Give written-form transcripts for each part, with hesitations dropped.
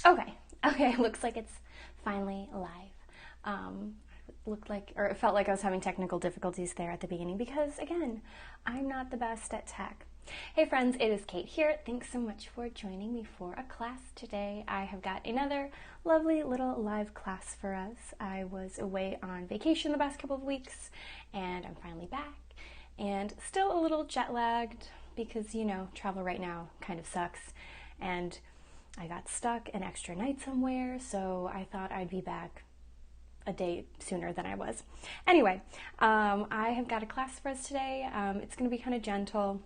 Okay, looks like it's finally live. It felt like I was having technical difficulties there at the beginning because, again, I'm not the best at tech. Hey friends, it is Kate here. Thanks so much for joining me for a class today. I have got another lovely little live class for us. I was away on vacation the past couple of weeks, and I'm finally back, and still a little jet lagged because, you know, travel right now kind of sucks, and I got stuck an extra night somewhere, so I thought I'd be back a day sooner than I was. Anyway, I have got a class for us today. It's going to be kind of gentle,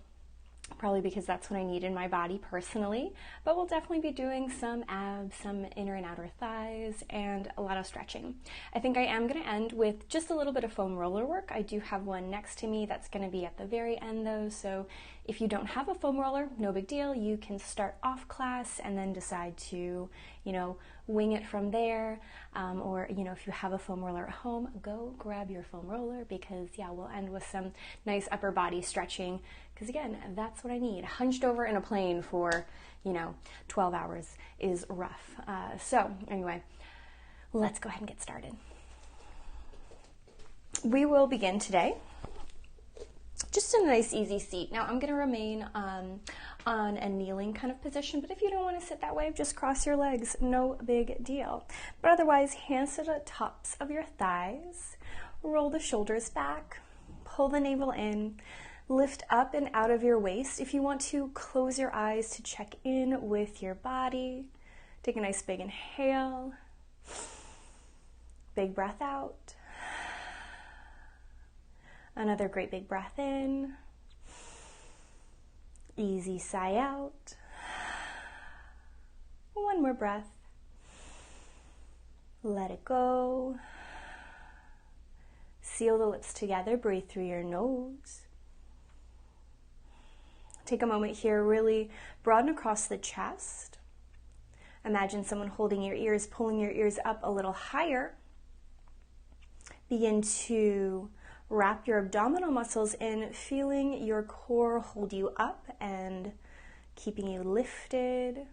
probably because that's what I need in my body personally, but we'll definitely be doing some abs, some inner and outer thighs, and a lot of stretching. I think I am going to end with just a little bit of foam roller work. I do have one next to me that's going to be at the very end though, so if you don't have a foam roller, no big deal. You can start off class and then decide to, wing it from there, or, if you have a foam roller at home, go grab your foam roller because, we'll end with some nice upper body stretching because, again, that's what I need. Hunched over in a plane for, 12 hours is rough. So, anyway, let's go ahead and get started. We will begin today just in a nice easy seat. Now I'm going to remain on a kneeling kind of position, but if you don't want to sit that way, just cross your legs, no big deal. But otherwise, hands to the tops of your thighs, roll the shoulders back, pull the navel in, lift up and out of your waist. If you want to, close your eyes to check in with your body. Take a nice big inhale, big breath out. Another great big breath in. Easy sigh out. One more breath. Let it go. Seal the lips together. Breathe through your nose. Take a moment here, really broaden across the chest. Imagine someone holding your ears, pulling your ears up a little higher. Begin to wrap your abdominal muscles in, feeling your core hold you up and keeping you lifted.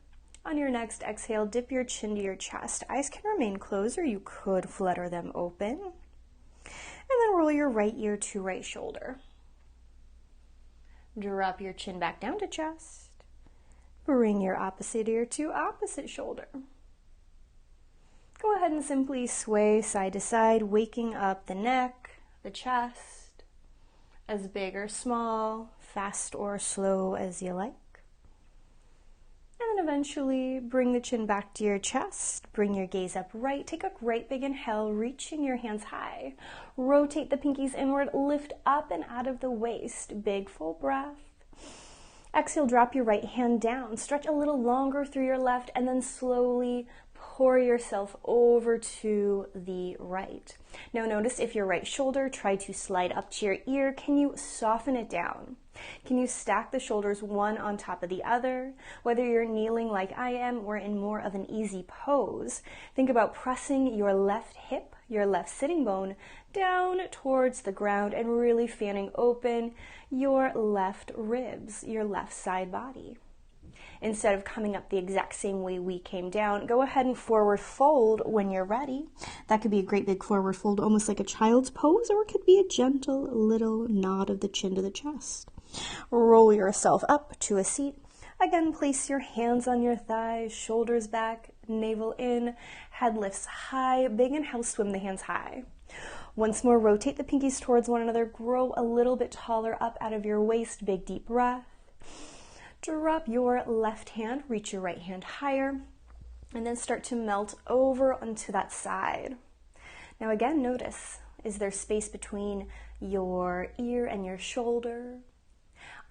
On your next exhale, dip your chin to your chest. Eyes can remain closed or you could flutter them open. And then roll your right ear to right shoulder. Drop your chin back down to chest. Bring your opposite ear to opposite shoulder. Go ahead and simply sway side to side, waking up the neck, the chest, as big or small, fast or slow as you like. And then eventually bring the chin back to your chest, bring your gaze upright, take a great big inhale, reaching your hands high. Rotate the pinkies inward, lift up and out of the waist, big full breath. Exhale, drop your right hand down, stretch a little longer through your left, and then slowly pour yourself over to the right. Now notice if your right shoulder tried to slide up to your ear, can you soften it down? Can you stack the shoulders one on top of the other? Whether you're kneeling like I am or in more of an easy pose, think about pressing your left hip, your left sitting bone, down towards the ground and really fanning open your left ribs, your left side body. Instead of coming up the exact same way we came down, go ahead and forward fold when you're ready. That could be a great big forward fold, almost like a child's pose, or it could be a gentle little nod of the chin to the chest. Roll yourself up to a seat. Again, place your hands on your thighs, shoulders back, navel in, head lifts high. Big inhale, swim the hands high. Once more, rotate the pinkies towards one another. Grow a little bit taller up out of your waist. Big deep breath. Drop your left hand, reach your right hand higher, and then start to melt over onto that side. Now again, notice, is there space between your ear and your shoulder?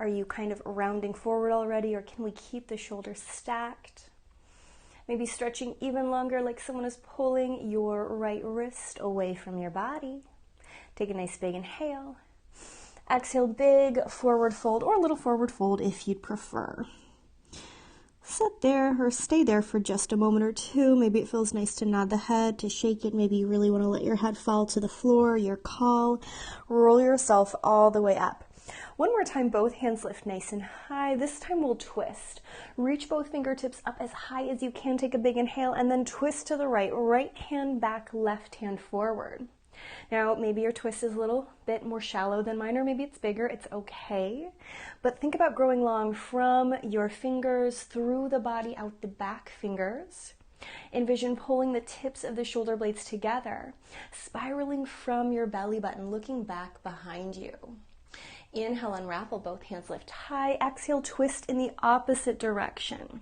Are you kind of rounding forward already, or can we keep the shoulders stacked? Maybe stretching even longer, like someone is pulling your right wrist away from your body. Take a nice big inhale. Exhale, big forward fold, or a little forward fold if you'd prefer. Sit there or stay there for just a moment or two. Maybe it feels nice to nod the head, to shake it. Maybe you really want to let your head fall to the floor, your call. Roll yourself all the way up. One more time, both hands lift nice and high. This time we'll twist. Reach both fingertips up as high as you can. Take a big inhale and then twist to the right. Right hand back, left hand forward. Now, maybe your twist is a little bit more shallow than mine, or maybe it's bigger. It's okay. But think about growing long from your fingers through the body, out the back fingers. Envision pulling the tips of the shoulder blades together, spiraling from your belly button, looking back behind you. Inhale, unravel, both hands lift high. Exhale, twist in the opposite direction.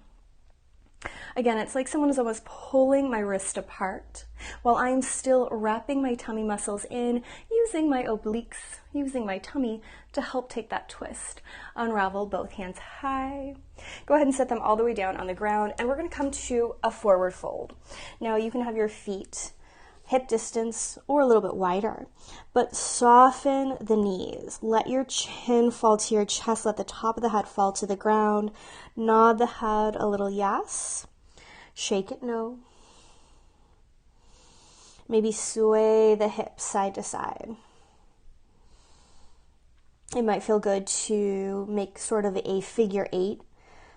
Again, it's like someone is almost pulling my wrist apart while I'm still wrapping my tummy muscles in, using my obliques, using my tummy to help take that twist. Unravel, both hands high. Go ahead and set them all the way down on the ground, and we're going to come to a forward fold. Now, you can have your feet hip distance or a little bit wider, but soften the knees. Let your chin fall to your chest. Let the top of the head fall to the ground. Nod the head a little yes. Shake it no. Maybe sway the hips side to side. It might feel good to make sort of a figure 8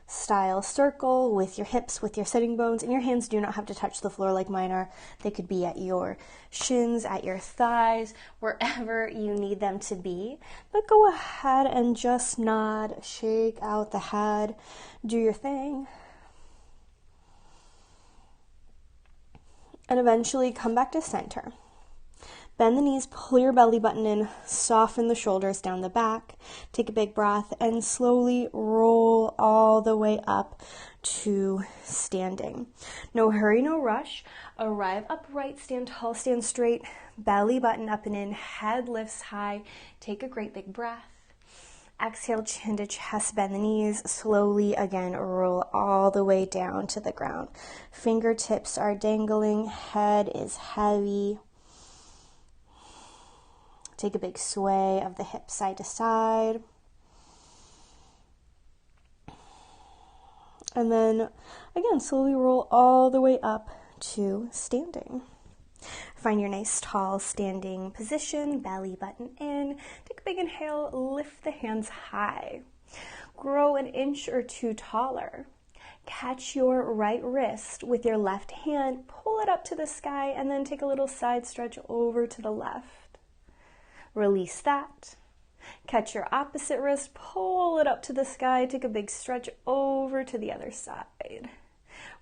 style circle with your hips, with your sitting bones, and your hands do not have to touch the floor like mine are. They could be at your shins, at your thighs, wherever you need them to be. But go ahead and just nod, shake out the head, do your thing. And eventually come back to center. Bend the knees, pull your belly button in, soften the shoulders down the back. Take a big breath and slowly roll all the way up to standing. No hurry, no rush. Arrive upright, stand tall, stand straight. Belly button up and in, head lifts high. Take a great big breath. Exhale, chin to chest, bend the knees. Slowly again, roll all the way down to the ground. Fingertips are dangling, head is heavy. Take a big sway of the hips side to side. And then, again, slowly roll all the way up to standing. Find your nice tall standing position, belly button in. Take a big inhale, lift the hands high. Grow an inch or two taller. Catch your right wrist with your left hand, pull it up to the sky, and then take a little side stretch over to the left. Release that. Catch your opposite wrist, pull it up to the sky, take a big stretch over to the other side.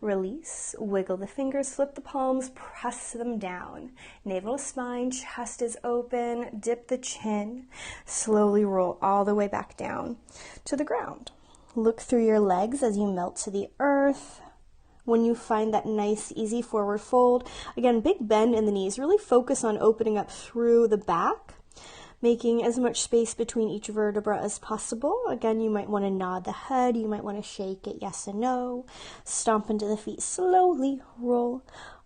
Release, wiggle the fingers, flip the palms, press them down. Navel to spine, chest is open, dip the chin. Slowly roll all the way back down to the ground. Look through your legs as you melt to the earth. When you find that nice, easy forward fold, again, big bend in the knees. Really focus on opening up through the back, making as much space between each vertebra as possible. Again, you might want to nod the head, you might want to shake it yes and no. Stomp into the feet, slowly roll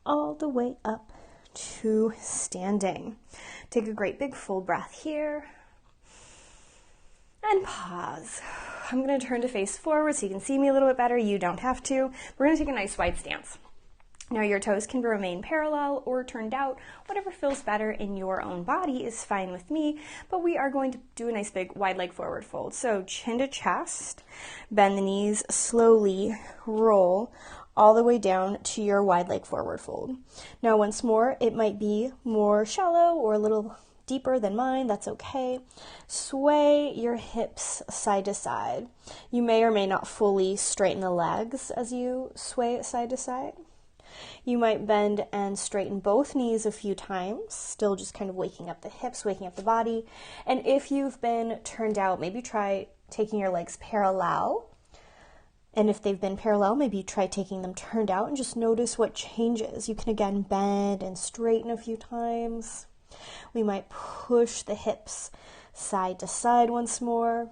all the way up to standing. Take a great big full breath here. And pause. I'm going to turn to face forward so you can see me a little bit better. You don't have to. We're going to take a nice wide stance. Now your toes can remain parallel or turned out. Whatever feels better in your own body is fine with me, but we are going to do a nice big wide leg forward fold. So chin to chest, bend the knees, slowly roll all the way down to your wide leg forward fold. Now once more, it might be more shallow or a little deeper than mine, that's okay. Sway your hips side to side. You may or may not fully straighten the legs as you sway it side to side. You might bend and straighten both knees a few times, still just kind of waking up the hips, waking up the body. And if you've been turned out, maybe try taking your legs parallel. And if they've been parallel, maybe try taking them turned out and just notice what changes. You can again bend and straighten a few times. We might push the hips side to side once more.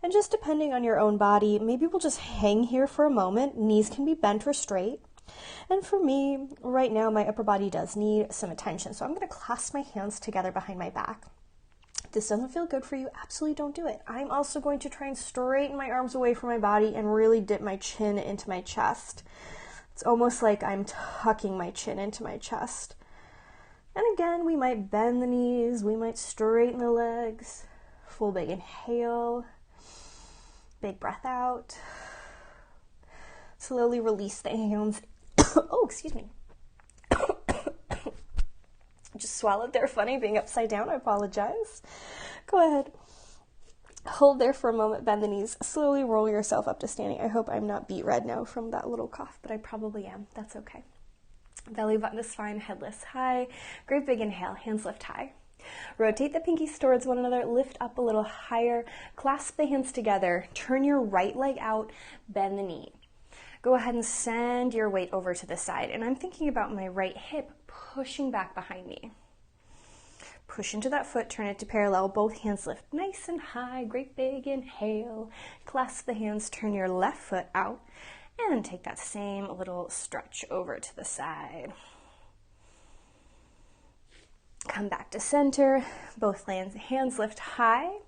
And just depending on your own body, maybe we'll just hang here for a moment. Knees can be bent or straight. And for me, right now, my upper body does need some attention. So I'm going to clasp my hands together behind my back. If this doesn't feel good for you, absolutely don't do it. I'm also going to try and straighten my arms away from my body and really dip my chin into my chest. It's almost like I'm tucking my chin into my chest. And again, we might bend the knees, we might straighten the legs. Full big inhale. Big breath out. Slowly release the hands. Oh, excuse me. Just swallowed there, funny, being upside down, I apologize. Go ahead. Hold there for a moment, bend the knees, slowly roll yourself up to standing. I hope I'm not beet red now from that little cough, but I probably am. That's okay. Belly button is fine, head lifts high. Great big inhale, hands lift high. Rotate the pinkies towards one another, lift up a little higher, clasp the hands together, turn your right leg out, bend the knee. Go ahead and send your weight over to the side, and I'm thinking about my right hip pushing back behind me. Push into that foot, turn it to parallel, both hands lift nice and high, great big inhale. Clasp the hands, turn your left foot out, and take that same little stretch over to the side. Come back to center, both hands lift high.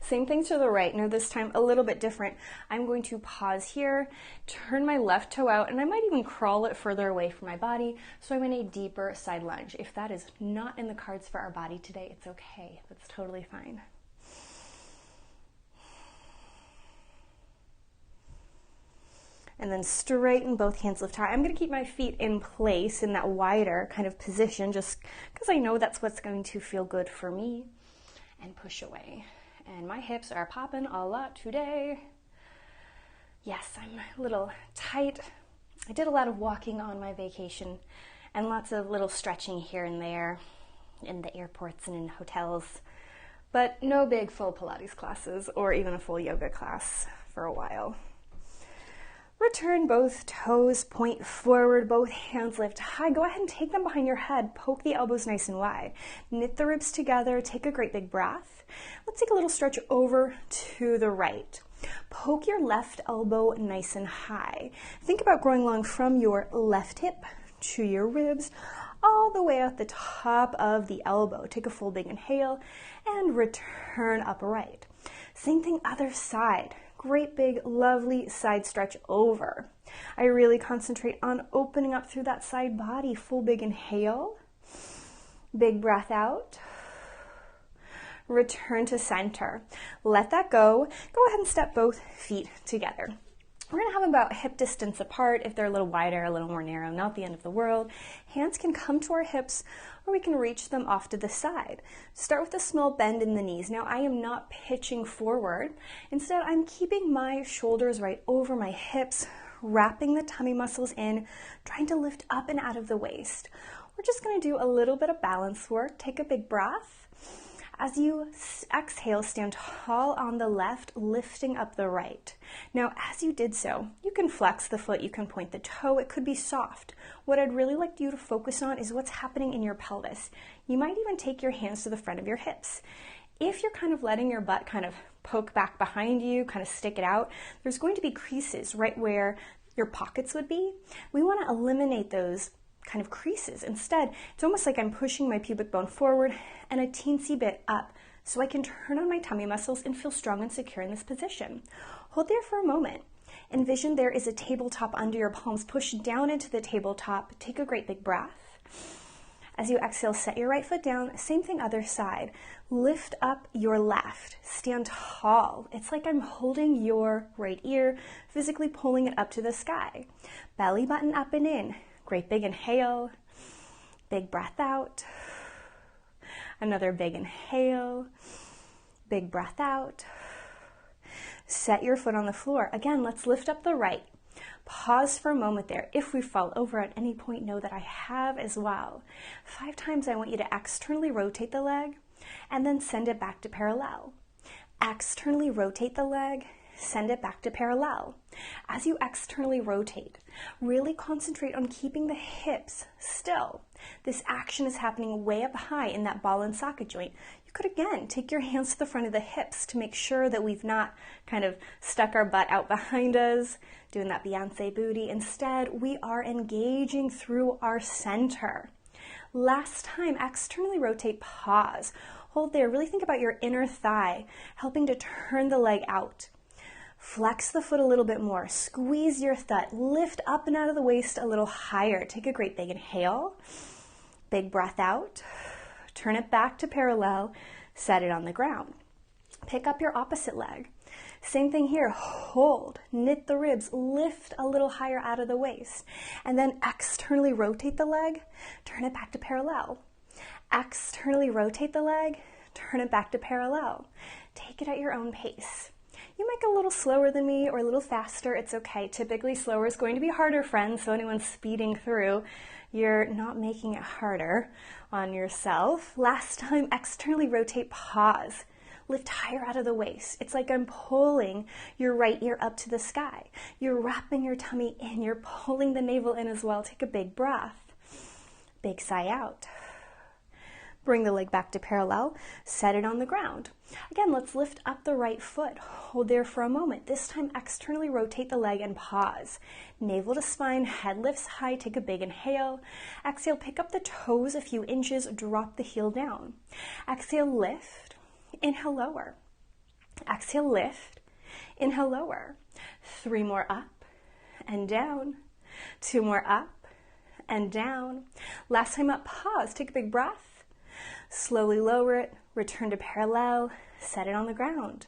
Same thing to the right. Now this time a little bit different. I'm going to pause here, turn my left toe out, and I might even crawl it further away from my body, so I'm in a deeper side lunge. If that is not in the cards for our body today, it's okay. That's totally fine. And then straighten, both hands lift high. I'm going to keep my feet in place in that wider kind of position just because I know that's what's going to feel good for me. And push away. And my hips are popping a lot today. Yes, I'm a little tight. I did a lot of walking on my vacation and lots of little stretching here and there in the airports and in hotels. But no big full Pilates classes or even a full yoga class for a while. Return both toes, point forward, both hands lift high. Go ahead and take them behind your head. Poke the elbows nice and wide. Knit the ribs together. Take a great big breath. Let's take a little stretch over to the right. Poke your left elbow nice and high. Think about growing long from your left hip to your ribs, all the way out the top of the elbow. Take a full big inhale and return upright. Same thing, other side. Great big, lovely side stretch over. I really concentrate on opening up through that side body. Full big inhale, big breath out. Return to center. Let that go. Go ahead and step both feet together. We're going to have them about hip distance apart. If they're a little wider, a little more narrow, not the end of the world. Hands can come to our hips, or we can reach them off to the side. Start with a small bend in the knees. Now I am not pitching forward. Instead, I'm keeping my shoulders right over my hips, wrapping the tummy muscles in, trying to lift up and out of the waist. We're just going to do a little bit of balance work. Take a big breath. As you exhale, stand tall on the left, lifting up the right. Now, as you did so, you can flex the foot, you can point the toe, it could be soft. What I'd really like you to focus on is what's happening in your pelvis. You might even take your hands to the front of your hips. If you're kind of letting your butt kind of poke back behind you, kind of stick it out, there's going to be creases right where your pockets would be. We want to eliminate those kind of creases. Instead, it's almost like I'm pushing my pubic bone forward and a teensy bit up so I can turn on my tummy muscles and feel strong and secure in this position. Hold there for a moment. Envision there is a tabletop under your palms. Push down into the tabletop. Take a great big breath. As you exhale, set your right foot down. Same thing, other side. Lift up your left. Stand tall. It's like I'm holding your right ear, physically pulling it up to the sky. Belly button up and in. Great big inhale, big breath out. Another big inhale, big breath out. Set your foot on the floor. Again, let's lift up the right. Pause for a moment there. If we fall over at any point, know that I have as well. 5 times I want you to externally rotate the leg and then send it back to parallel. Externally rotate the leg, send it back to parallel. As you externally rotate, really concentrate on keeping the hips still. This action is happening way up high in that ball and socket joint. You could again take your hands to the front of the hips to make sure that we've not kind of stuck our butt out behind us, doing that Beyonce booty. Instead, we are engaging through our center. Last time, externally rotate, pause. Hold there, really think about your inner thigh, helping to turn the leg out. Flex the foot a little bit more. Squeeze your thigh. Lift up and out of the waist a little higher. Take a great big inhale. Big breath out. Turn it back to parallel. Set it on the ground. Pick up your opposite leg. Same thing here, hold, knit the ribs, lift a little higher out of the waist, and then externally rotate the leg, turn it back to parallel. Externally rotate the leg, turn it back to parallel. Take it at your own pace. You might go a little slower than me or a little faster, it's okay. Typically slower is going to be harder, friends, so anyone speeding through, you're not making it harder on yourself. Last time, externally rotate, pause. Lift higher out of the waist. It's like I'm pulling your right ear up to the sky. You're wrapping your tummy in. You're pulling the navel in as well. Take a big breath. Big sigh out. Bring the leg back to parallel. Set it on the ground. Again, let's lift up the right foot. Hold there for a moment. This time, externally rotate the leg and pause. Navel to spine, head lifts high. Take a big inhale. Exhale, pick up the toes a few inches. Drop the heel down. Exhale, lift. Inhale, lower. Exhale, lift. Inhale, lower. 3 more up and down. 2 more up and down. Last time up, pause. Take a big breath. Slowly lower it. Return to parallel. Set it on the ground.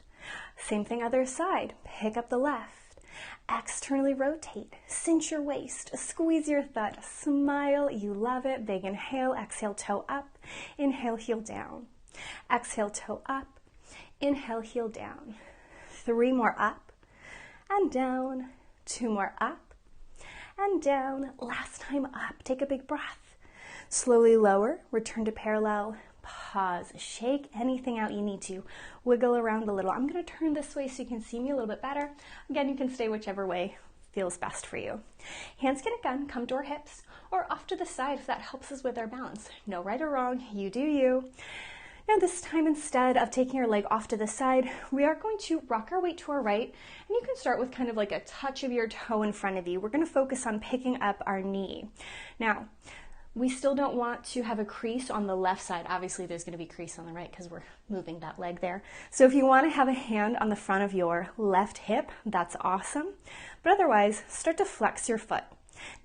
Same thing other side. Pick up the left. Externally rotate. Cinch your waist. Squeeze your thud. Smile. You love it. Big inhale. Exhale, toe up. Inhale, heel down. Exhale, toe up. Inhale, heel down. 3 more up and down. 2 more up and down. Last time up. Take a big breath. Slowly lower. Return to parallel. Pause. Shake anything out you need to. Wiggle around a little. I'm going to turn this way so you can see me a little bit better. Again, you can stay whichever way feels best for you. Hands can again come to our hips or off to the side if that helps us with our balance. No right or wrong. You do you. Now this time, instead of taking your leg off to the side, we are going to rock our weight to our right, and you can start with kind of like a touch of your toe in front of you. We're going to focus on picking up our knee. Now, we still don't want to have a crease on the left side. Obviously, there's going to be a crease on the right because we're moving that leg there. So if you want to have a hand on the front of your left hip, that's awesome. But otherwise, start to flex your foot.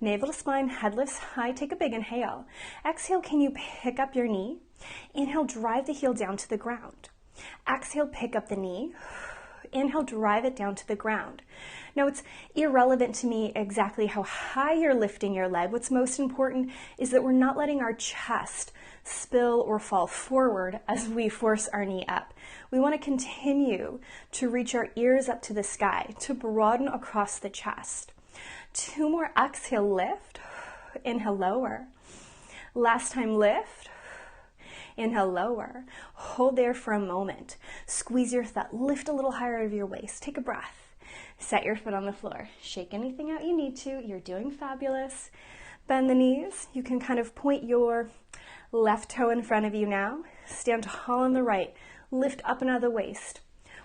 Navel to spine, head lifts high. Take a big inhale. Exhale, can you pick up your knee? Inhale, drive the heel down to the ground. Exhale, pick up the knee. Inhale, drive it down to the ground. Now, it's irrelevant to me exactly how high you're lifting your leg. What's most important is that we're not letting our chest spill or fall forward as we force our knee up. We want to continue to reach our ears up to the sky, to broaden across the chest. 2 more. Exhale, lift. Inhale, lower. Last time, lift. Inhale, lower. Hold there for a moment. Squeeze your thigh. Lift a little higher out of your waist. Take a breath. Set your foot on the floor. Shake anything out you need to. You're doing fabulous. Bend the knees. You can kind of point your left toe in front of you now. Stand tall on the right. Lift up and out of the waist.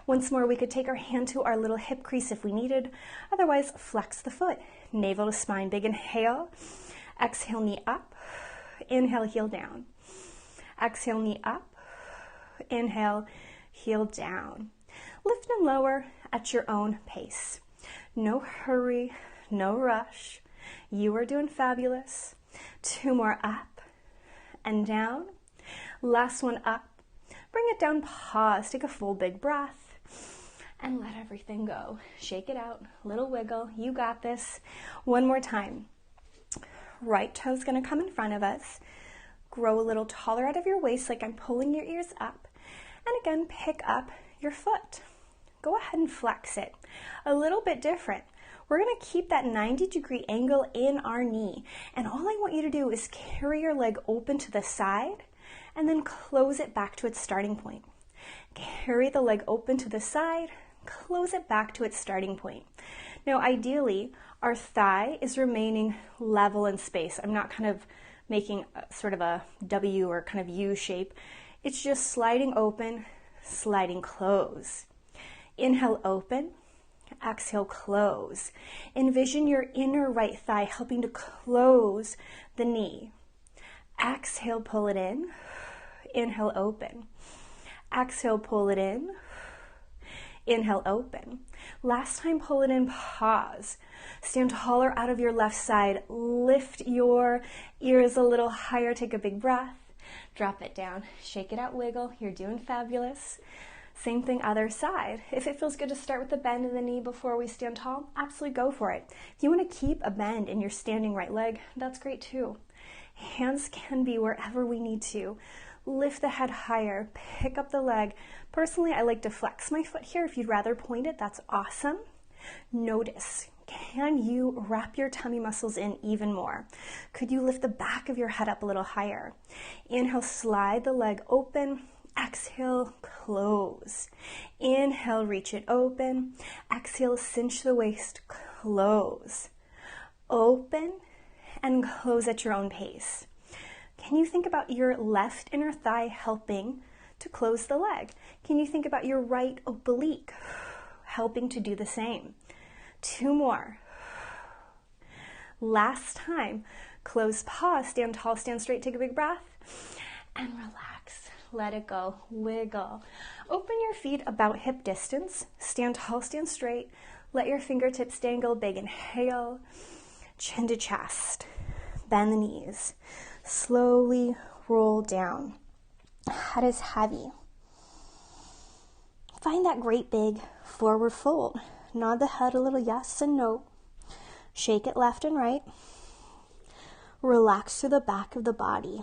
Once more, we could take our hand to our little hip crease if we needed. Otherwise, flex the foot. Navel to spine. Big inhale. Exhale, knee up. Inhale, heel down. Exhale, knee up. Inhale, heel down. Lift and lower at your own pace. No hurry, no rush. You are doing fabulous. 2 more up and down. Last one up. Bring it down, pause. Take a full big breath and let everything go. Shake it out, little wiggle. You got this. One more time. Right toe's gonna come in front of us. Grow a little taller out of your waist like I'm pulling your ears up. And again, pick up your foot. Go ahead and flex it. A little bit different. We're gonna keep that 90-degree angle in our knee. And all I want you to do is carry your leg open to the side and then close it back to its starting point. Carry the leg open to the side, close it back to its starting point. Now, ideally, our thigh is remaining level in space. I'm not kind of making sort of a W or kind of U shape. It's just sliding open, sliding close. Inhale, open. Exhale, close. Envision your inner right thigh helping to close the knee. Exhale, pull it in. Inhale, open. Exhale, pull it in. Inhale, open. Last time, pull it in, pause. Stand taller out of your left side. Lift your ears a little higher. Take a big breath. Drop it down. Shake it out, wiggle. You're doing fabulous. Same thing, other side. If it feels good to start with a bend in the knee before we stand tall, absolutely go for it. If you want to keep a bend in your standing right leg, that's great too. Hands can be wherever we need to. Lift the head higher, pick up the leg. Personally, I like to flex my foot here. If you'd rather point it, that's awesome. Notice, can you wrap your tummy muscles in even more? Could you lift the back of your head up a little higher? Inhale, slide the leg open. Exhale, close. Inhale, reach it open. Exhale, cinch the waist, close. Open and close at your own pace. Can you think about your left inner thigh helping to close the leg? Can you think about your right oblique helping to do the same? 2 more. Last time. Close, pause, stand tall, stand straight, take a big breath, and relax. Let it go, wiggle. Open your feet about hip distance. Stand tall, stand straight. Let your fingertips dangle, big inhale. Chin to chest. Bend the knees. Slowly roll down. Head is heavy. Find that great big forward fold. Nod the head a little yes and no. Shake it left and right. Relax through the back of the body.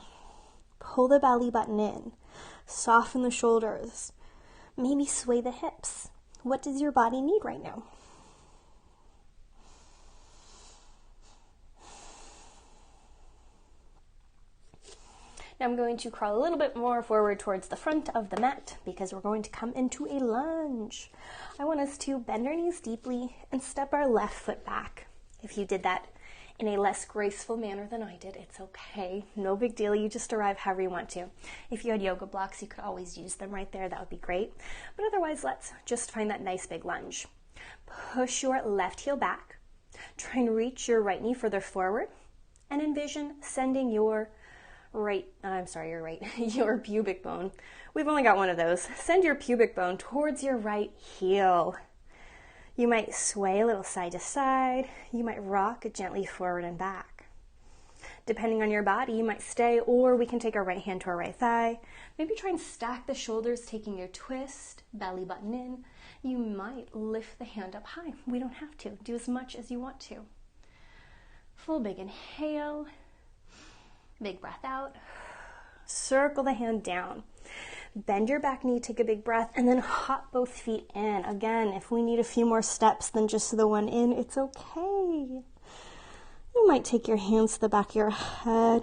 Pull the belly button in. Soften the shoulders. Maybe sway the hips. What does your body need right now? Now I'm going to crawl a little bit more forward towards the front of the mat because we're going to come into a lunge. I want us to bend our knees deeply and step our left foot back. If you did that in a less graceful manner than I did, it's okay. No big deal. You just arrive however you want to. If you had yoga blocks, you could always use them right there. That would be great. But otherwise, let's just find that nice big lunge. Push your left heel back. Try and reach your right knee further forward and envision sending your your pubic bone. We've only got one of those. Send your pubic bone towards your right heel. You might sway a little side to side. You might rock gently forward and back. Depending on your body, you might stay, or we can take our right hand to our right thigh. Maybe try and stack the shoulders, taking your twist, belly button in. You might lift the hand up high. We don't have to. Do as much as you want to. Full big inhale. Big breath out. Circle the hand down. Bend your back knee, take a big breath, and then hop both feet in. Again, if we need a few more steps than just the one in, it's okay. You might take your hands to the back of your head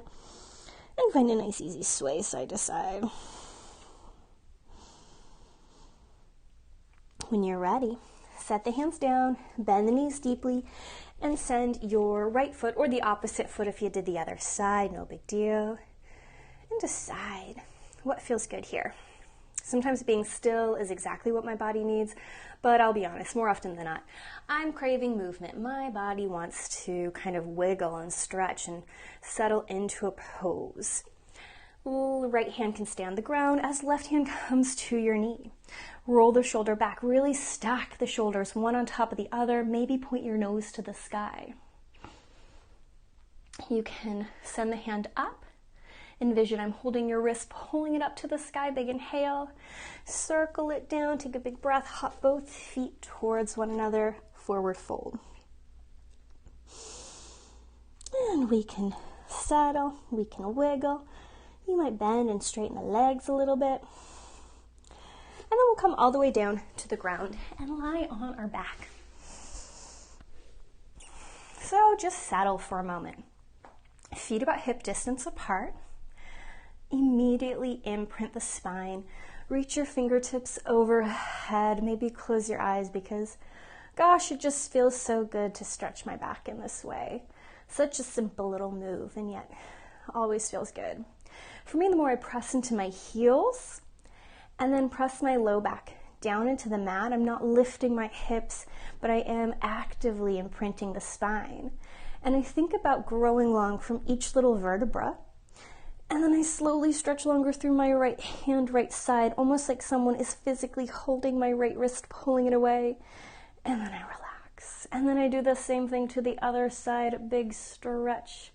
and find a nice easy sway side to side. When you're ready, set the hands down, bend the knees deeply, and send your right foot, or the opposite foot if you did the other side, no big deal, and decide what feels good here. Sometimes being still is exactly what my body needs, but I'll be honest, more often than not, I'm craving movement. My body wants to kind of wiggle and stretch and settle into a pose. Right hand can stay on the ground as left hand comes to your knee. Roll the shoulder back, really stack the shoulders one on top of the other, maybe point your nose to the sky. You can send the hand up. Envision I'm holding your wrist, pulling it up to the sky, big inhale. Circle it down, take a big breath, hop both feet towards one another, forward fold. And we can settle, we can wiggle. You might bend and straighten the legs a little bit. And then we'll come all the way down to the ground and lie on our back. So just settle for a moment. Feet about hip distance apart. Immediately imprint the spine. Reach your fingertips overhead. Maybe close your eyes because, gosh, it just feels so good to stretch my back in this way. Such a simple little move, and yet always feels good. For me, the more I press into my heels and then press my low back down into the mat, I'm not lifting my hips, but I am actively imprinting the spine. And I think about growing long from each little vertebra. And then I slowly stretch longer through my right hand, right side, almost like someone is physically holding my right wrist, pulling it away. And then I relax. And then I do the same thing to the other side, big stretch.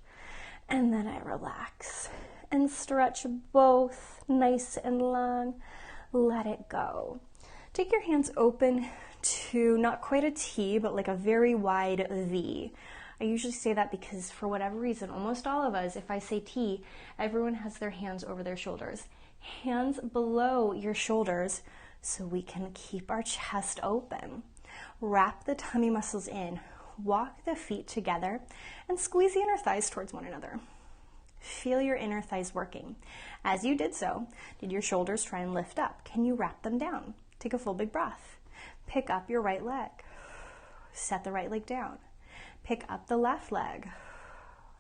And then I relax and stretch both nice and long. Let it go. Take your hands open to not quite a T, but like a very wide V. I usually say that because for whatever reason, almost all of us, if I say T, everyone has their hands over their shoulders. Hands below your shoulders so we can keep our chest open. Wrap the tummy muscles in, walk the feet together, and squeeze the inner thighs towards one another. Feel your inner thighs working. As you did so, did your shoulders try and lift up? Can you wrap them down? Take a full big breath. Pick up your right leg. Set the right leg down. Pick up the left leg.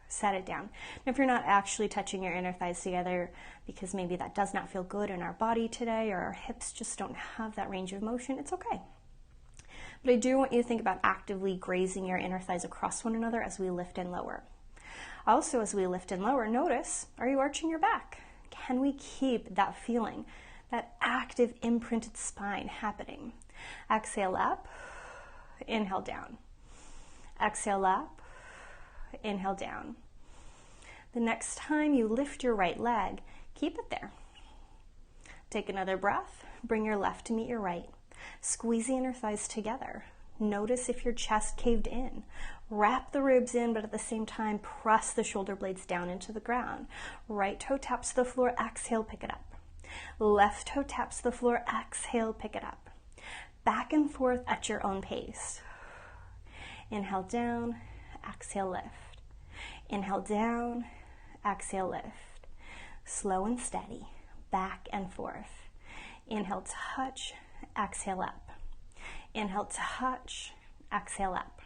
Set it down. And if you're not actually touching your inner thighs together because maybe that does not feel good in our body today or our hips just don't have that range of motion, it's okay. But I do want you to think about actively grazing your inner thighs across one another as we lift and lower. Also, as we lift and lower, notice, are you arching your back? Can we keep that feeling, that active imprinted spine happening? Exhale up, inhale down. Exhale up, inhale down. The next time you lift your right leg, keep it there. Take another breath, bring your left to meet your right. Squeeze the inner thighs together. Notice if your chest caved in. Wrap the ribs in, but at the same time, press the shoulder blades down into the ground. Right toe taps the floor, exhale, pick it up. Left toe taps the floor, exhale, pick it up. Back and forth at your own pace. Inhale down, exhale, lift. Inhale down, exhale, lift. Slow and steady, back and forth. Inhale, touch, exhale, up. Inhale, touch, exhale, up.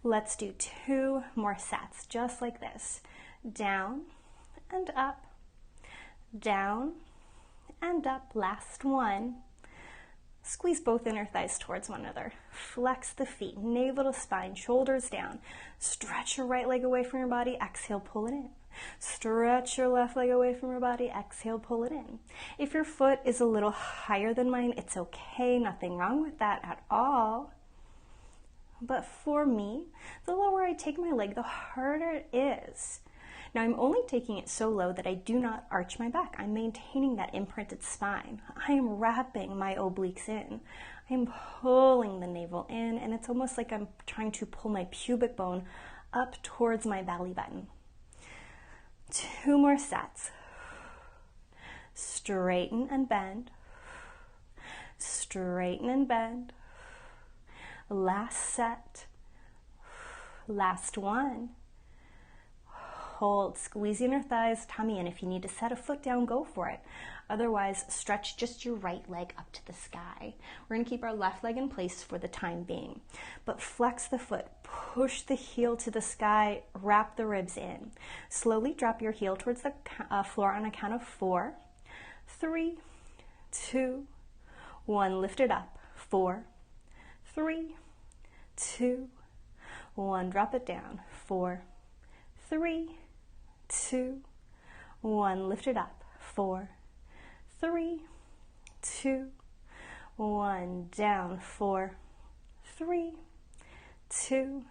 Let's do 2 more sets, just like this. Down and up, down and up. Last one. Squeeze both inner thighs towards one another. Flex the feet, navel to spine, shoulders down. Stretch your right leg away from your body. Exhale, pull it in. Stretch your left leg away from your body. Exhale, pull it in. If your foot is a little higher than mine, it's okay. Nothing wrong with that at all. But for me, the lower I take my leg, the harder it is. Now, I'm only taking it so low that I do not arch my back. I'm maintaining that imprinted spine. I am wrapping my obliques in. I'm pulling the navel in, and it's almost like I'm trying to pull my pubic bone up towards my belly button. 2 more sets. Straighten and bend. Straighten and bend. Last set. Last one. Hold, squeeze your inner thighs, tummy in. If you need to set a foot down, go for it. Otherwise, stretch just your right leg up to the sky. We're going to keep our left leg in place for the time being. But flex the foot, push the heel to the sky, wrap the ribs in. Slowly drop your heel towards the floor on a count of 4, 3, 2, 1. Lift it up. 4, 3, 2, 1. Drop it down. 4, 3, 2, 1. Lift it up. 4, 3, 2, 1. Down. 4, 3, 2,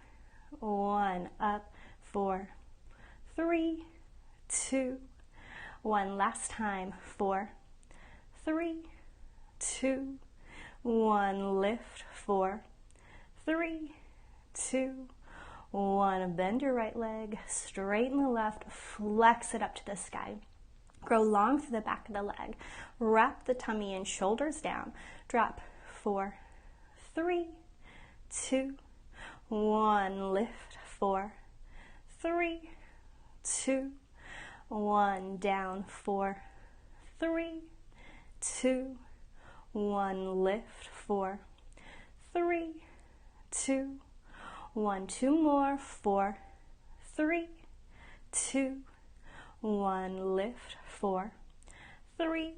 1. Up. 4, 3, 2, 1. Last time. 4, 3, 2, 1. Lift. 4, 3, 2, 1. Bend your right leg, straighten the left, flex it up to the sky. Grow long through the back of the leg. Wrap the tummy in, shoulders down. Drop. 4, 3, 2, 1. Lift. 4, 3, 2, 1. Down. 4, 3, 2, 1. Lift. 4, 3, 2, 1. 2 more. 4, 3, 2, 1. Lift. 4, 3,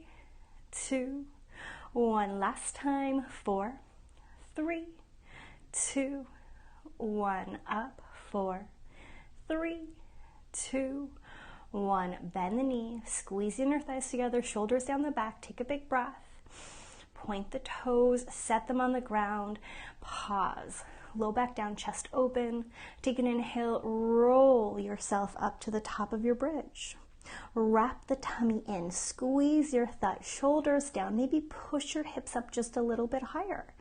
2, 1. Last time. 4, 3, 2, 1. Up. 4, 3, 2, 1. Bend the knee. Squeeze the inner thighs together. Shoulders down the back. Take a big breath. Point the toes. Set them on the ground. Pause. Low back down, chest open. Take an inhale, roll yourself up to the top of your bridge. Wrap the tummy in, squeeze your thigh, shoulders down, maybe push your hips up just a little bit higher.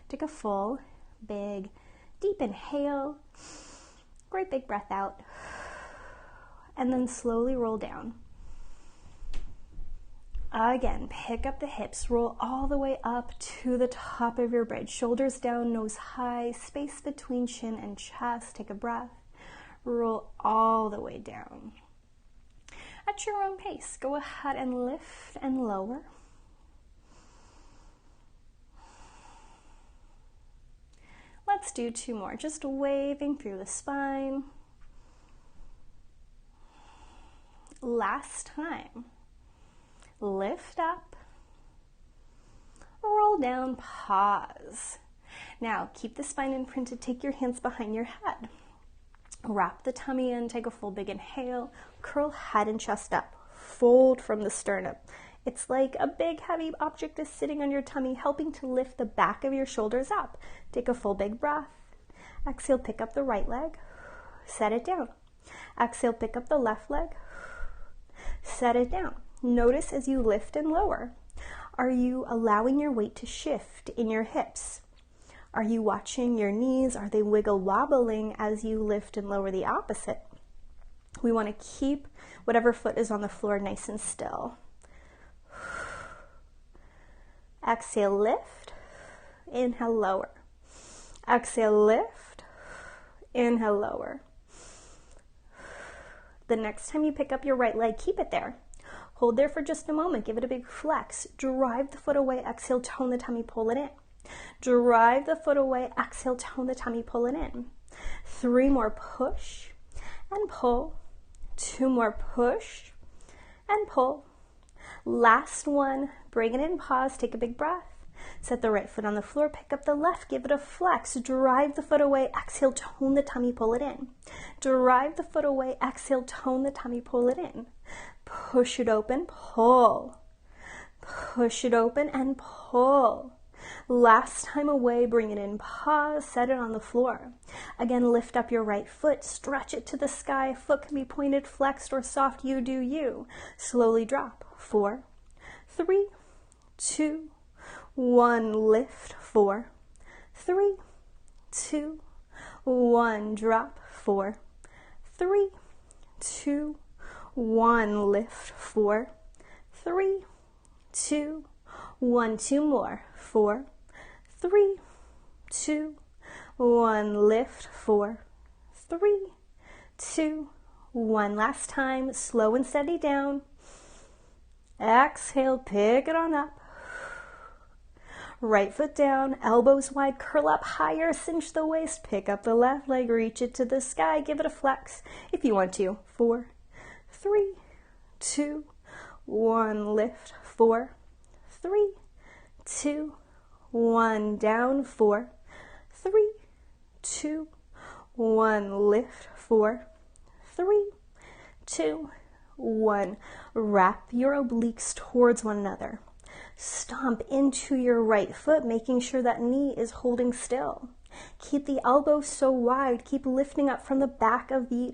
Take a full, big, deep inhale, great big breath out, and then slowly roll down. Again, pick up the hips, roll all the way up to the top of your bridge, shoulders down, nose high, space between chin and chest. Take a breath, roll all the way down. At your own pace, go ahead and lift and lower. Let's do 2 more, just waving through the spine. Last time. Lift up, roll down, pause. Now keep the spine imprinted, take your hands behind your head. Wrap the tummy in, take a full big inhale, curl head and chest up, fold from the sternum. It's like a big heavy object is sitting on your tummy, helping to lift the back of your shoulders up. Take a full big breath. Exhale, pick up the right leg, set it down. Exhale, pick up the left leg, set it down. Notice as you lift and lower, are you allowing your weight to shift in your hips? Are you watching your knees? Are they wiggle wobbling as you lift and lower the opposite? We want to keep whatever foot is on the floor nice and still. Exhale, lift. Inhale, lower. Exhale, lift. Inhale, lower. The next time you pick up your right leg, keep it there. Hold there for just a moment. Give it a big flex. Drive the foot away. Exhale, tone the tummy, pull it in. Drive the foot away. Exhale, tone the tummy, pull it in. 3 more, push and pull. 2 more, push and pull. Last one, bring it in, pause, take a big breath. Set the right foot on the floor, pick up the left, give it a flex. Drive the foot away. Exhale, tone the tummy, pull it in. Drive the foot away. Exhale, tone the tummy, pull it in. Push it open, pull. Push it open and pull. Last time away, bring it in, pause, set it on the floor. Again, lift up your right foot, stretch it to the sky. Foot can be pointed, flexed, or soft. You do you. Slowly drop. 4, 3, 2, 1. Lift. 4, 3, 2, 1. Drop. 4, 3, 2, 1. Lift. 4, 3, 2, 1. 2 more. 4, 3, 2, 1. Lift. 4, 3, 2, 1. Last time. Slow and steady down. Exhale, pick it on up. Right foot down, elbows wide, curl up higher, cinch the waist, pick up the left leg, reach it to the sky, give it a flex if you want to. 4, 3, 2, 1. Lift. 4, 3, 2, 1. Down. 4, 3, 2, 1. Lift. 4, 3, 2, 1. Wrap your obliques towards one another. Stomp into your right foot, making sure that knee is holding still. Keep the elbows so wide. Keep lifting up from the back of the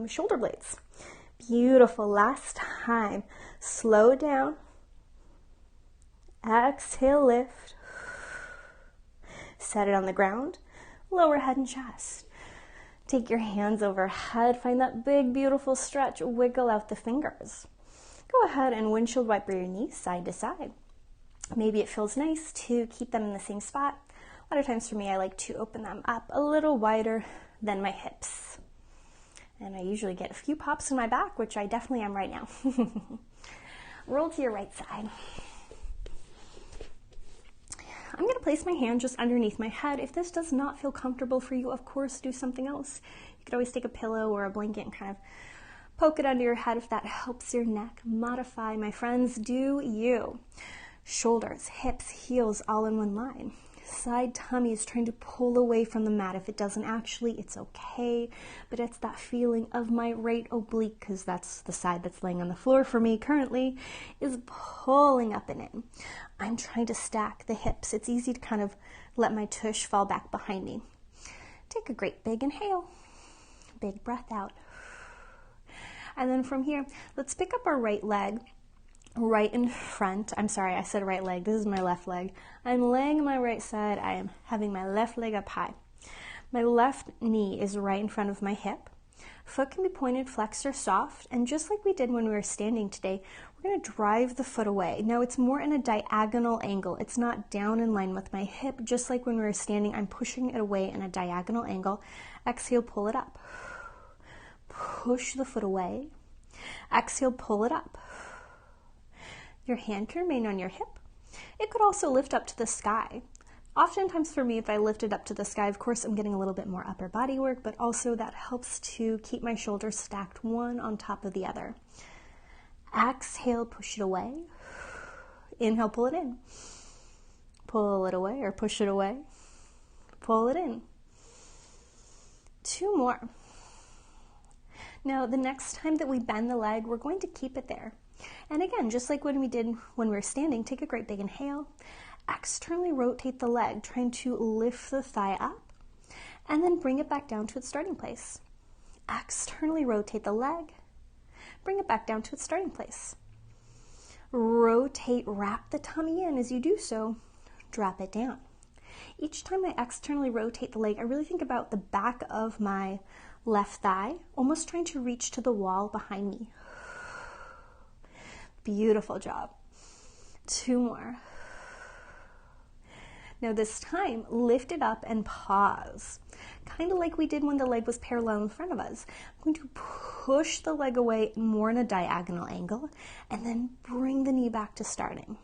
shoulder blades. Beautiful. Last time. Slow down. Exhale, lift. Set it on the ground. Lower head and chest. Take your hands overhead. Find that big, beautiful stretch. Wiggle out the fingers. Go ahead and windshield wiper your knees side to side. Maybe it feels nice to keep them in the same spot. A lot of times for me, I like to open them up a little wider than my hips. And I usually get a few pops in my back, which I definitely am right now. Roll to your right side. I'm going to place my hand just underneath my head. If this does not feel comfortable for you, of course, do something else. You could always take a pillow or a blanket and kind of poke it under your head if that helps your neck. Modify, my friends, do you. Shoulders, hips, heels, all in one line. Side tummy is trying to pull away from the mat. If it doesn't actually, it's okay. But it's that feeling of my right oblique, because that's the side that's laying on the floor for me currently, is pulling up and in. I'm trying to stack the hips. It's easy to kind of let my tush fall back behind me. Take a great big inhale. Big breath out. And then from here, let's pick up our right leg right in front. I'm sorry, I said right leg. This is my left leg. I'm laying on my right side. I am having my left leg up high. My left knee is right in front of my hip. Foot can be pointed, flexed, or soft. And just like we did when we were standing today, we're going to drive the foot away. Now it's more in a diagonal angle. It's not down in line with my hip. Just like when we were standing, I'm pushing it away in a diagonal angle. Exhale, pull it up. Push the foot away. Exhale, pull it up. Your hand can remain on your hip. It could also lift up to the sky. Oftentimes for me, if I lift it up to the sky, of course, I'm getting a little bit more upper body work, but also that helps to keep my shoulders stacked one on top of the other. Exhale, push it away. Inhale, pull it in. Pull it away or push it away. Pull it in. 2 more. Now, the next time that we bend the leg, we're going to keep it there. And again, just like when we did when we were standing, take a great big inhale. Externally rotate the leg, trying to lift the thigh up, and then bring it back down to its starting place. Externally rotate the leg, bring it back down to its starting place. Rotate, wrap the tummy in. As you do so, drop it down. Each time I externally rotate the leg, I really think about the back of my left thigh, almost trying to reach to the wall behind me. Beautiful job. 2 more. Now this time, lift it up and pause. Kind of like we did when the leg was parallel in front of us. I'm going to push the leg away more in a diagonal angle and then bring the knee back to starting.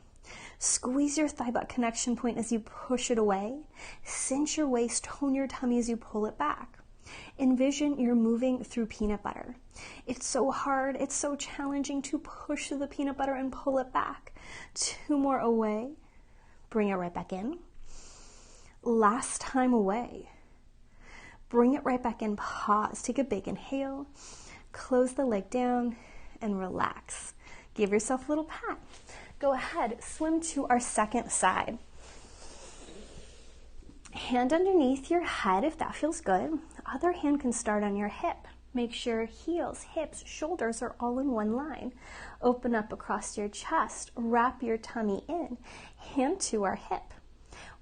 Squeeze your thigh butt connection point as you push it away. Cinch your waist, tone your tummy as you pull it back. Envision you're moving through peanut butter. It's so hard, it's so challenging to push through the peanut butter and pull it back. 2 more away. Bring it right back in. Last time away. Bring it right back in, pause, take a big inhale, close the leg down, and relax. Give yourself a little pat. Go ahead, swim to our second side. Hand underneath your head if that feels good. Other hand can start on your hip. Make sure heels, hips, shoulders are all in one line. Open up across your chest, wrap your tummy in, hand to our hip.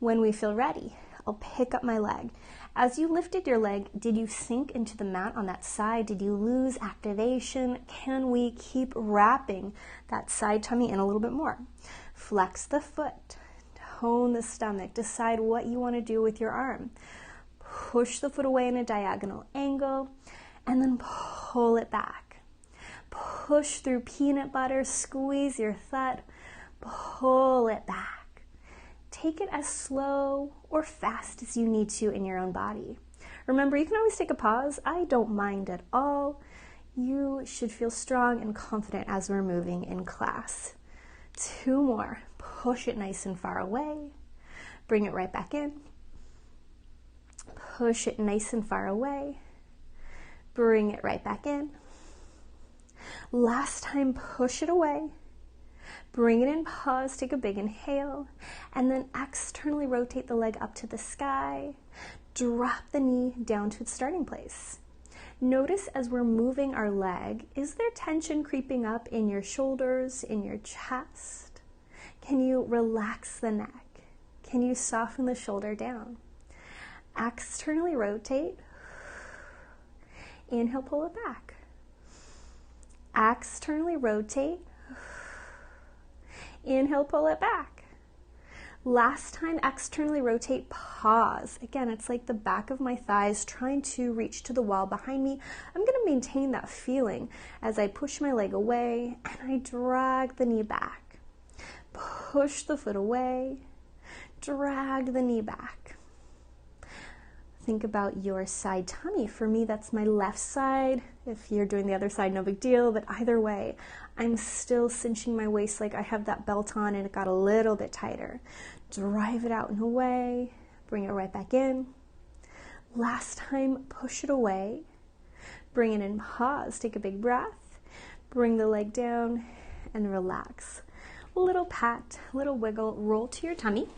When we feel ready, I'll pick up my leg. As you lifted your leg, did you sink into the mat on that side? Did you lose activation? Can we keep wrapping that side tummy in a little bit more? Flex the foot, tone the stomach, decide what you want to do with your arm. Push the foot away in a diagonal angle, and then pull it back. Push through peanut butter, squeeze your thigh, pull it back. Take it as slow or fast as you need to in your own body. Remember, you can always take a pause. I don't mind at all. You should feel strong and confident as we're moving in class. 2 more. Push it nice and far away. Bring it right back in. Push it nice and far away. Bring it right back in. Last time, push it away. Bring it in, pause, take a big inhale, and then externally rotate the leg up to the sky. Drop the knee down to its starting place. Notice as we're moving our leg, is there tension creeping up in your shoulders, in your chest? Can you relax the neck? Can you soften the shoulder down? Externally rotate. Inhale, pull it back. Externally rotate. Inhale, pull it back. Last time, externally rotate, pause. Again, it's like the back of my thighs trying to reach to the wall behind me. I'm going to maintain that feeling as I push my leg away and I drag the knee back. Push the foot away, drag the knee back. Think about your side tummy. For me, that's my left side. If you're doing the other side, no big deal, but either way, I'm still cinching my waist like I have that belt on and it got a little bit tighter. Drive it out and away, bring it right back in. Last time, push it away. Bring it in, pause, take a big breath. Bring the leg down and relax. A little pat, a little wiggle, roll to your tummy.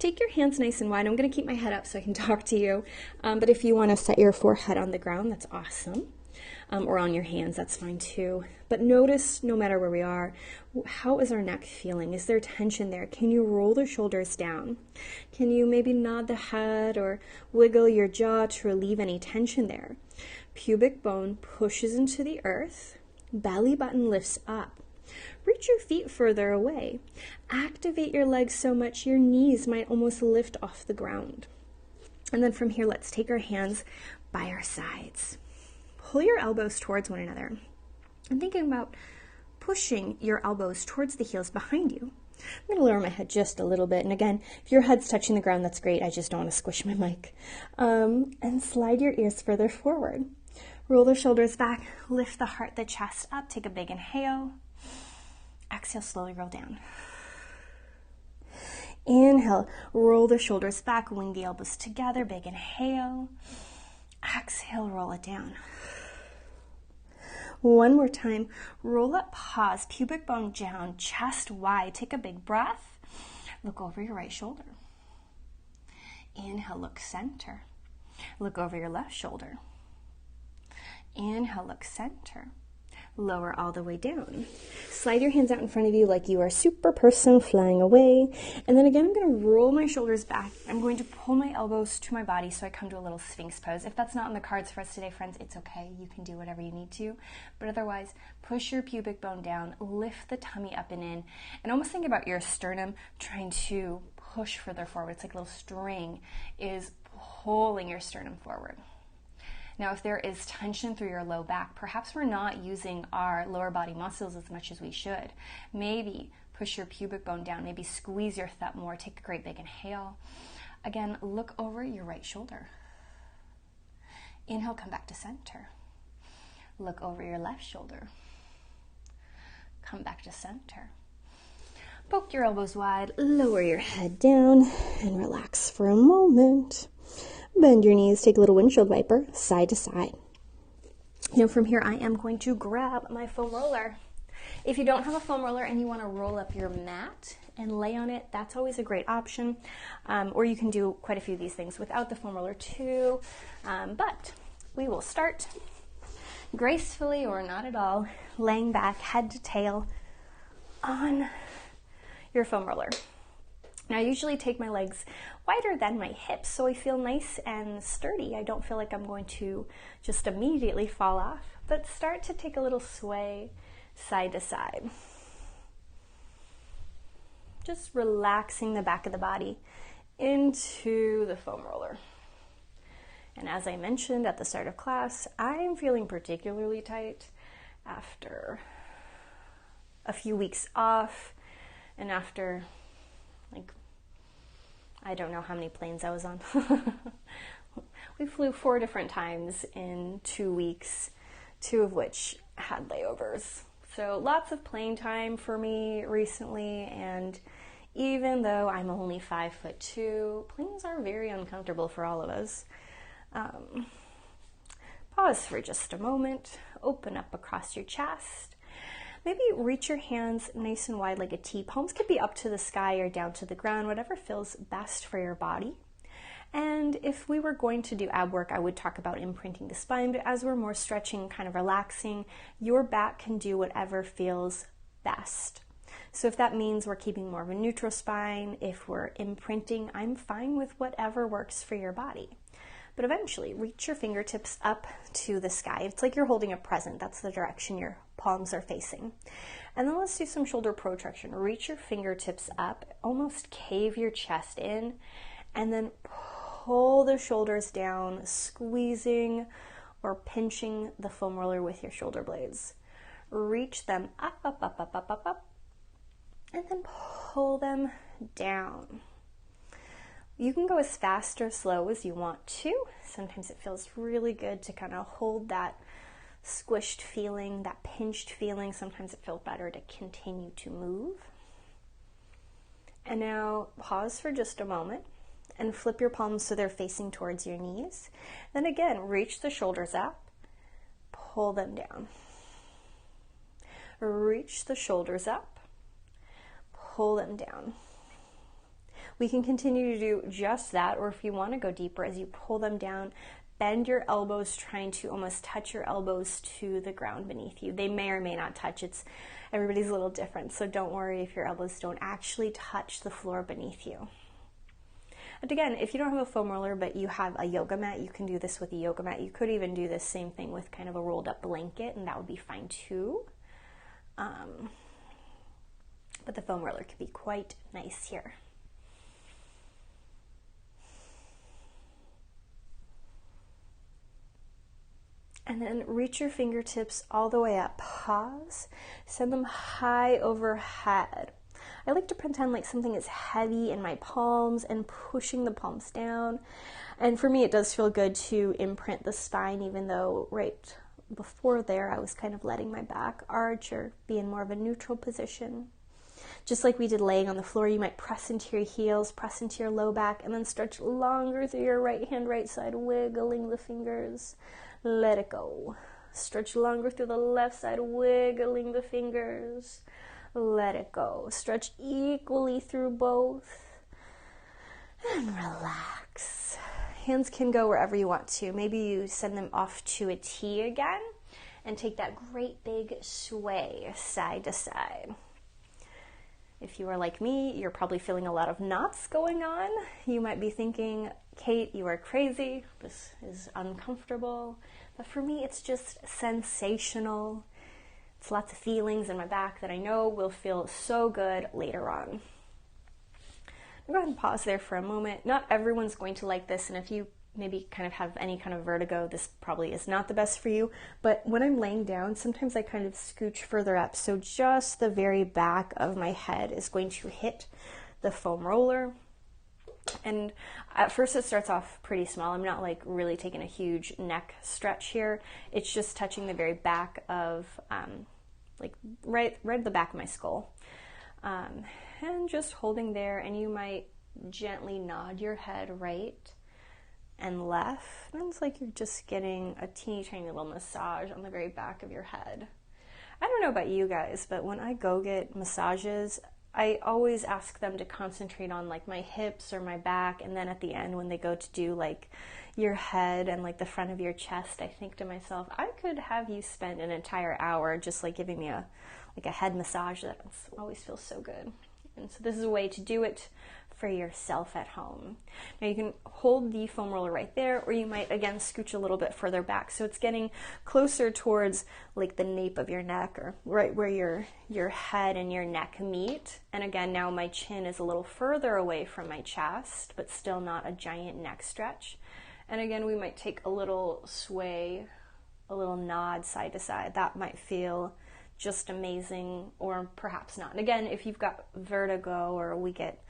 take your hands nice and wide. I'm going to keep my head up so I can talk to you. But if you want to set your forehead on the ground, that's awesome. Or on your hands, that's fine too. But notice, no matter where we are, how is our neck feeling? Is there tension there? Can you roll the shoulders down? Can you maybe nod the head or wiggle your jaw to relieve any tension there? Pubic bone pushes into the earth. Belly button lifts up. Reach your feet further away. Activate your legs so much your knees might almost lift off the ground. And then from here, let's take our hands by our sides. Pull your elbows towards one another. I'm thinking about pushing your elbows towards the heels behind you. I'm going to lower my head just a little bit. And again, if your head's touching the ground, that's great. I just don't want to squish my mic. And slide your ears further forward. Roll the shoulders back. Lift the heart, the chest up. Take a big inhale. Exhale, slowly roll down. Inhale, roll the shoulders back. Wing the elbows together. Big inhale. Exhale, roll it down. One more time, roll up, pause, pubic bone down, chest wide. Take a big breath. Look over your right shoulder. Inhale, look center. Look over your left shoulder. Inhale, look center. Lower all the way down. Slide your hands out in front of you like you are a super person flying away. And then again, I'm going to roll my shoulders back. I'm going to pull my elbows to my body so I come to a little Sphinx pose. If that's not in the cards for us today, friends, it's okay. You can do whatever you need to. But otherwise, push your pubic bone down, lift the tummy up and in, and almost think about your sternum trying to push further forward. It's like a little string is pulling your sternum forward. Now, if there is tension through your low back, perhaps we're not using our lower body muscles as much as we should. Maybe push your pubic bone down, maybe squeeze your thumb more, take a great big inhale. Again, look over your right shoulder. Inhale, come back to center. Look over your left shoulder. Come back to center. Poke your elbows wide, lower your head down, and relax for a moment. Bend your knees, take a little windshield wiper, side to side. Now from here, I am going to grab my foam roller. If you don't have a foam roller and you want to roll up your mat and lay on it, that's always a great option. Or you can do quite a few of these things without the foam roller too. But we will start gracefully or not at all, laying back head to tail on your foam roller. Now, I usually take my legs wider than my hips, so I feel nice and sturdy. I don't feel like I'm going to just immediately fall off, but start to take a little sway side to side. Just relaxing the back of the body into the foam roller. And as I mentioned at the start of class, I'm feeling particularly tight after a few weeks off and after I don't know how many planes I was on. We flew 4 different times in 2 weeks, 2 of which had layovers. So lots of plane time for me recently, and even though I'm only 5'2", planes are very uncomfortable for all of us. Pause for just a moment, open up across your chest. Maybe reach your hands nice and wide like a T. Palms could be up to the sky or down to the ground, whatever feels best for your body. And if we were going to do ab work, I would talk about imprinting the spine, but as we're more stretching, kind of relaxing, your back can do whatever feels best. So if that means we're keeping more of a neutral spine, if we're imprinting, I'm fine with whatever works for your body. But eventually, reach your fingertips up to the sky. It's like you're holding a present. That's the direction your palms are facing. And then let's do some shoulder protraction. Reach your fingertips up, almost cave your chest in, and then pull the shoulders down, squeezing or pinching the foam roller with your shoulder blades. Reach them up, up, up, up, up, up, up, and then pull them down. You can go as fast or slow as you want to. Sometimes it feels really good to kind of hold that squished feeling, that pinched feeling. Sometimes it feels better to continue to move. And now pause for just a moment and flip your palms so they're facing towards your knees. Then again, reach the shoulders up, pull them down. Reach the shoulders up, pull them down. We can continue to do just that, or if you want to go deeper, as you pull them down, bend your elbows, trying to almost touch your elbows to the ground beneath you. They may or may not touch. Everybody's a little different, so don't worry if your elbows don't actually touch the floor beneath you. And again, if you don't have a foam roller, but you have a yoga mat, you can do this with a yoga mat. You could even do this same thing with kind of a rolled up blanket, and that would be fine too. But the foam roller can be quite nice here. And then reach your fingertips all the way up. Pause. Send them high overhead. I like to pretend like something is heavy in my palms and pushing the palms down. And for me, it does feel good to imprint the spine, even though right before there, I was kind of letting my back arch or be in more of a neutral position. Just like we did laying on the floor, you might press into your heels, press into your low back, and then stretch longer through your right hand, right side, wiggling the fingers. Let it go. Stretch longer through the left side, wiggling the fingers. Let it go. Stretch equally through both. And relax. Hands can go wherever you want to. Maybe you send them off to a T again and take that great big sway side to side. If you are like me, you're probably feeling a lot of knots going on. You might be thinking, Kate, you are crazy. This is uncomfortable. But for me, it's just sensational. It's lots of feelings in my back that I know will feel so good later on. Go ahead and pause there for a moment. Not everyone's going to like this, and if you maybe kind of have any kind of vertigo, this probably is not the best for you. But when I'm laying down, sometimes I kind of scooch further up, so just the very back of my head is going to hit the foam roller. And at first it starts off pretty small. I'm not like really taking a huge neck stretch here. It's just touching the very back of like right at the back of my skull, and just holding there. And you might gently nod your head right and left, and it's like you're just getting a teeny tiny little massage on the very back of your head. I don't know about you guys, but when I go get massages, I always ask them to concentrate on like my hips or my back, and then at the end when they go to do like your head and like the front of your chest, I think to myself, I could have you spend an entire hour just like giving me a head massage. That always feels so good. And so this is a way to do it for yourself at home. Now you can hold the foam roller right there, or you might again scooch a little bit further back, so it's getting closer towards like the nape of your neck, or right where your head and your neck meet. And again, now my chin is a little further away from my chest, but still not a giant neck stretch. And again, we might take a little sway, a little nod side to side. That might feel just amazing, or perhaps not. And again, if you've got vertigo, or we get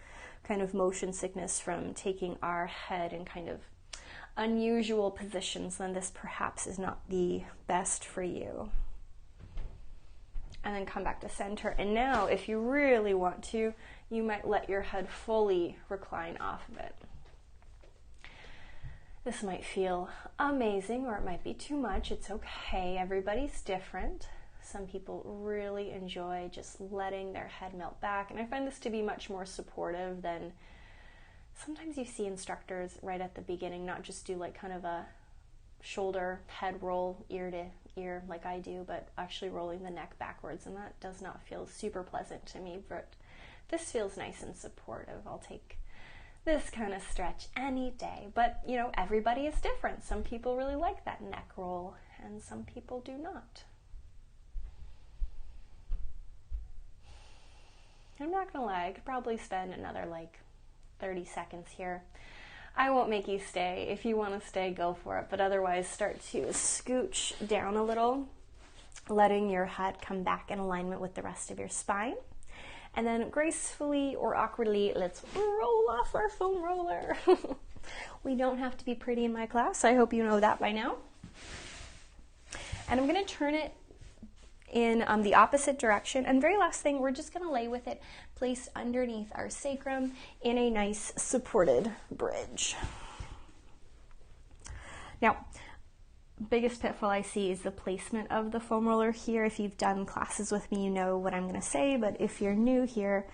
kind of motion sickness from taking our head in kind of unusual positions, then this perhaps is not the best for you. And then come back to center. And now, if you really want to, you might let your head fully recline off of it. This might feel amazing, or it might be too much. It's okay. Everybody's different. Some people really enjoy just letting their head melt back, and I find this to be much more supportive than sometimes you see instructors right at the beginning not just do like kind of a shoulder head roll ear to ear like I do, but actually rolling the neck backwards, and that does not feel super pleasant to me. But this feels nice and supportive. I'll take this kind of stretch any day. But you know, everybody is different. Some people really like that neck roll, and some people do not. I'm not gonna lie, I could probably spend another like 30 seconds here. I won't make you stay. If you want to stay, go for it, but otherwise start to scooch down a little, letting your head come back in alignment with the rest of your spine. And then gracefully or awkwardly, let's roll off our foam roller. We don't have to be pretty in my class. I hope you know that by now. And I'm going to turn it in the opposite direction. And very last thing, we're just going to lay with it placed underneath our sacrum in a nice supported bridge. Now, biggest pitfall I see is the placement of the foam roller here. If you've done classes with me, you know what I'm going to say, but if you're new here,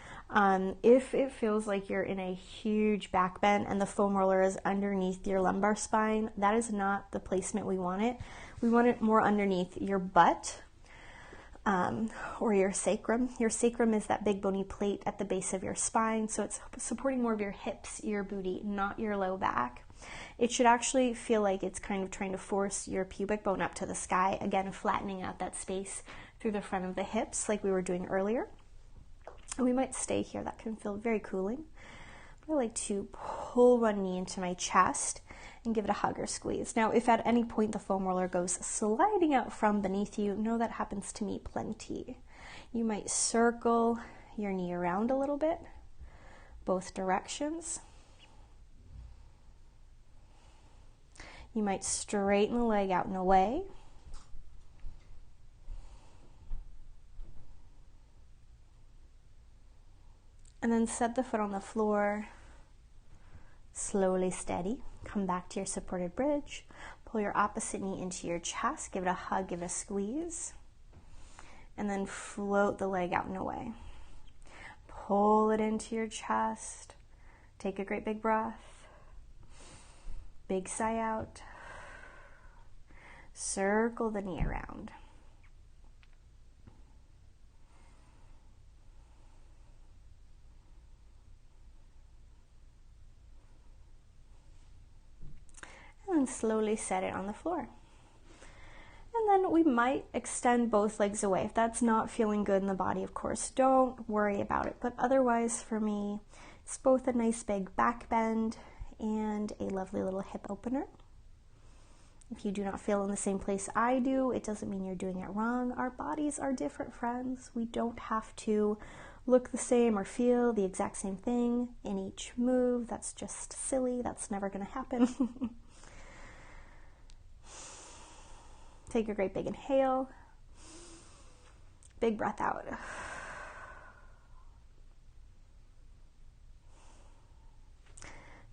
if it feels like you're in a huge back bend and the foam roller is underneath your lumbar spine, that is not the placement we want it. We want it more underneath your butt, or your sacrum. Your sacrum is that big bony plate at the base of your spine, so it's supporting more of your hips, your booty, not your low back. It should actually feel like it's kind of trying to force your pubic bone up to the sky, again flattening out that space through the front of the hips like we were doing earlier. And we might stay here, that can feel very cooling. I like to pull one knee into my chest and give it a hug or squeeze. Now, if at any point the foam roller goes sliding out from beneath you, know that happens to me plenty. You might circle your knee around a little bit, both directions. You might straighten the leg out and away. And then set the foot on the floor. Slowly steady. Come back to your supported bridge. Pull your opposite knee into your chest. Give it a hug, give it a squeeze. And then float the leg out and away. Pull it into your chest. Take a great big breath. Big sigh out. Circle the knee around. And then slowly set it on the floor. And then we might extend both legs away. If that's not feeling good in the body, of course, don't worry about it. But otherwise, for me, it's both a nice big back bend and a lovely little hip opener. If you do not feel in the same place I do, it doesn't mean you're doing it wrong. Our bodies are different, friends. We don't have to look the same or feel the exact same thing in each move. That's just silly. That's never going to happen. Take a great big inhale. Big breath out.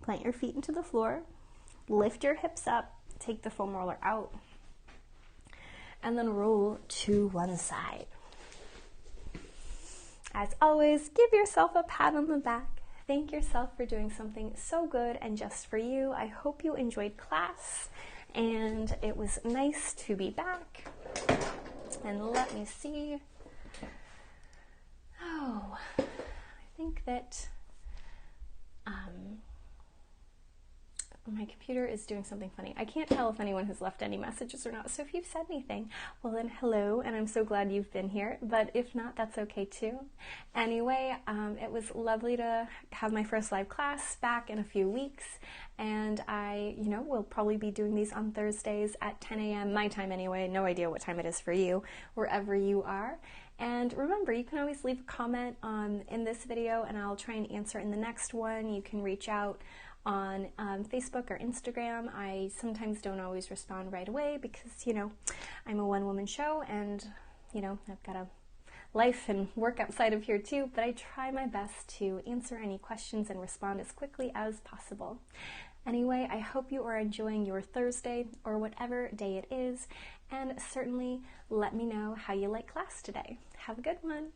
Plant your feet into the floor. Lift your hips up. Take the foam roller out. And then roll to one side. As always, give yourself a pat on the back. Thank yourself for doing something so good and just for you. I hope you enjoyed class. And it was nice to be back. And let me see. Oh, I think that my computer is doing something funny. I can't tell if anyone has left any messages or not. So if you've said anything, well then hello, and I'm so glad you've been here. But if not, that's okay too. Anyway, it was lovely to have my first live class back in a few weeks. And I, will probably be doing these on Thursdays at 10 a.m. my time anyway. No idea what time it is for you, wherever you are. And remember, you can always leave a comment in this video and I'll try and answer in the next one. You can reach out on Facebook or Instagram. I sometimes don't always respond right away because, I'm a one-woman show and, I've got a life and work outside of here too, but I try my best to answer any questions and respond as quickly as possible. Anyway, I hope you are enjoying your Thursday or whatever day it is, and certainly let me know how you like class today. Have a good one.